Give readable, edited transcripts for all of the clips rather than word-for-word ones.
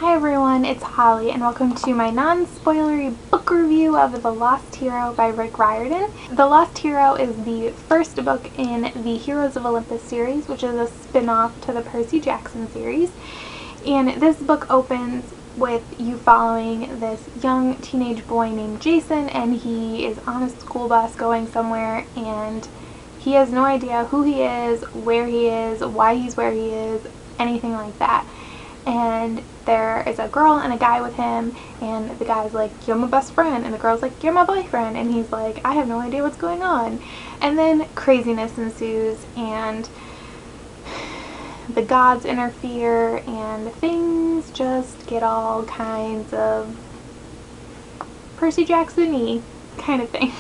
Hi everyone, it's Holly and welcome to my non-spoilery book review of The Lost Hero by Rick Riordan. The Lost Hero is the first book in the Heroes of Olympus series, which is a spin-off to the Percy Jackson series. And this book opens with you following this young teenage boy named Jason, and he is on a school bus going somewhere, and he has no idea who he is, why he's where he is, anything like that. And there is a girl and a guy with him, and the guy's like, "You're my best friend," and the girl's like, "You're my boyfriend," and he's like, "I have no idea what's going on." And then craziness ensues, and the gods interfere, and things just get all kinds of Percy Jackson-y kind of thing.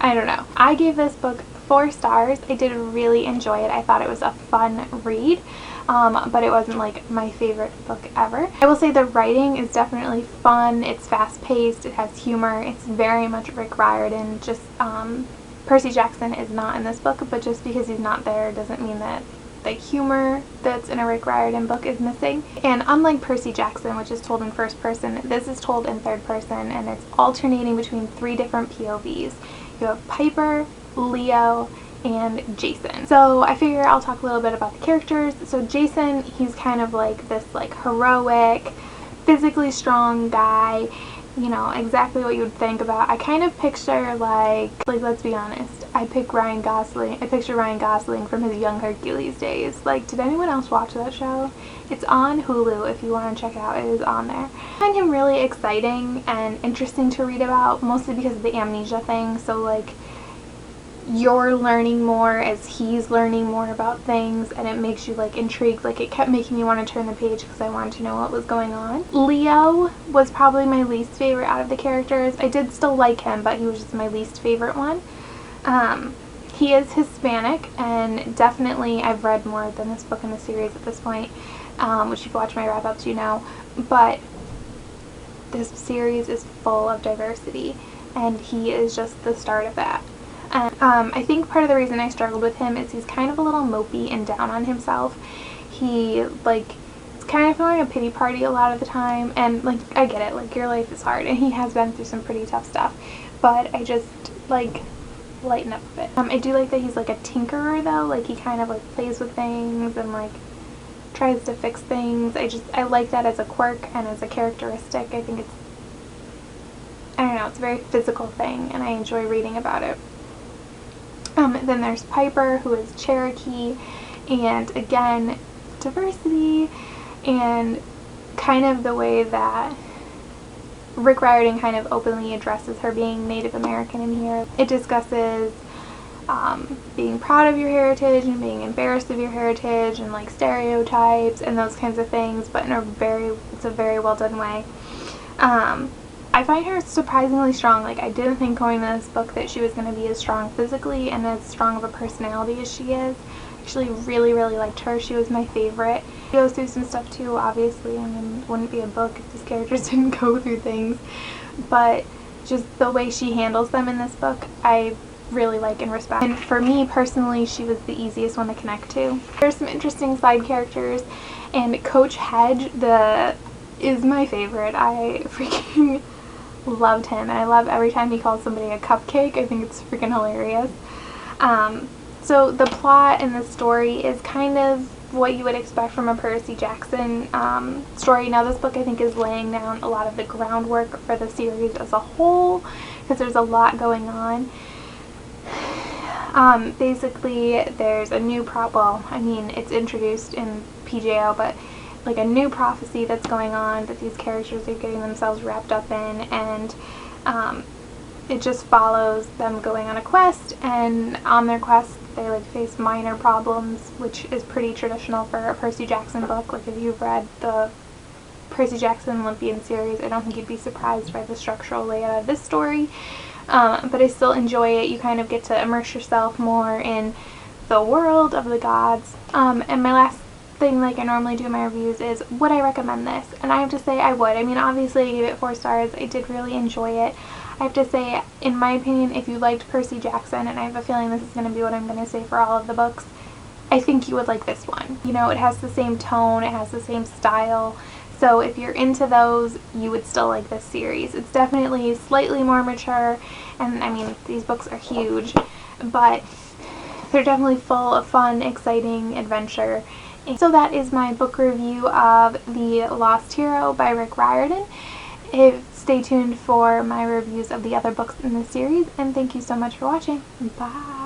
I don't know. I gave this book 4 stars. I did really enjoy it. I thought it was a fun read. But it wasn't like my favorite book ever. I will say the writing is definitely fun. It's fast-paced. It has humor. It's very much Rick Riordan. Just Percy Jackson is not in this book, but just because he's not there doesn't mean that the humor that's in a Rick Riordan book is missing. And unlike Percy Jackson, which is told in first person, this is told in third person, and it's alternating between 3 different POVs. You have Piper, Leo, and Jason. So I figure I'll talk a little bit about the characters. So Jason, he's kind of like this heroic, physically strong guy, you know, exactly what you would think about. I kind of picture like let's be honest, I picture Ryan Gosling from his young Hercules days. Like, did anyone else watch that show? It's on Hulu if you want to check it out. It is on there. I find him really exciting and interesting to read about, mostly because of the amnesia thing. So like, you're learning more as he's learning more about things, and it makes you like intrigued. Like, it kept making me want to turn the page because I wanted to know what was going on. Leo was probably my least favorite out of the characters. I did still like him, but he was just my least favorite one. He is Hispanic, and definitely I've read more than this book in the series at this point, which you've watched my wrap-ups, you know, but this series is full of diversity, and he is just the start of that. I think part of the reason I struggled with him is he's kind of a little mopey and down on himself. He, like, is kind of throwing a pity party a lot of the time, and, like, I get it, like, your life is hard, and he has been through some pretty tough stuff, but I just, like, lighten up a bit. I do like that he's, like, a tinkerer, though. Like, he kind of, like, plays with things and, like, tries to fix things. I like that as a quirk and as a characteristic. I think it's, I don't know, it's a very physical thing, and I enjoy reading about it. Then there's Piper, who is Cherokee, and again, diversity, and kind of the way that Rick Riordan kind of openly addresses her being Native American in here. It discusses being proud of your heritage and being embarrassed of your heritage, and like stereotypes and those kinds of things, but in it's a very well done way. I find her surprisingly strong. Like, I didn't think going to this book that she was going to be as strong physically and as strong of a personality as she is. I actually really, really liked her. She was my favorite. She goes through some stuff too, obviously. I mean, it wouldn't be a book if these characters didn't go through things. But just the way she handles them in this book, I really like and respect. And for me personally, she was the easiest one to connect to. There's some interesting side characters, and Coach Hedge is my favorite. I freaking loved him, and I love every time he calls somebody a cupcake. I think it's freaking hilarious. So the plot and the story is kind of what you would expect from a Percy Jackson story. Now, this book I think is laying down a lot of the groundwork for the series as a whole, because there's a lot going on. Basically, there's a new it's introduced in PJO, but like a new prophecy that's going on that these characters are getting themselves wrapped up in, and it just follows them going on a quest, and on their quest they like face minor problems, which is pretty traditional for a Percy Jackson book. Like, if you've read the Percy Jackson Olympian series, I don't think you'd be surprised by the structural layout of this story, but I still enjoy it. You kind of get to immerse yourself more in the world of the gods. And my last thing, like I normally do in my reviews, is would I recommend this? And I have to say I would. I mean, obviously I gave it 4 stars. I did really enjoy it. I have to say, in my opinion, if you liked Percy Jackson, and I have a feeling this is going to be what I'm going to say for all of the books, I think you would like this one. You know, it has the same tone, it has the same style, So if you're into those, you would still like this series. It's definitely slightly more mature, and I mean, these books are huge, but they're definitely full of fun, exciting adventure. And so that is my book review of The Lost Hero by Rick Riordan. Stay tuned for my reviews of the other books in the series, and thank you so much for watching. Bye!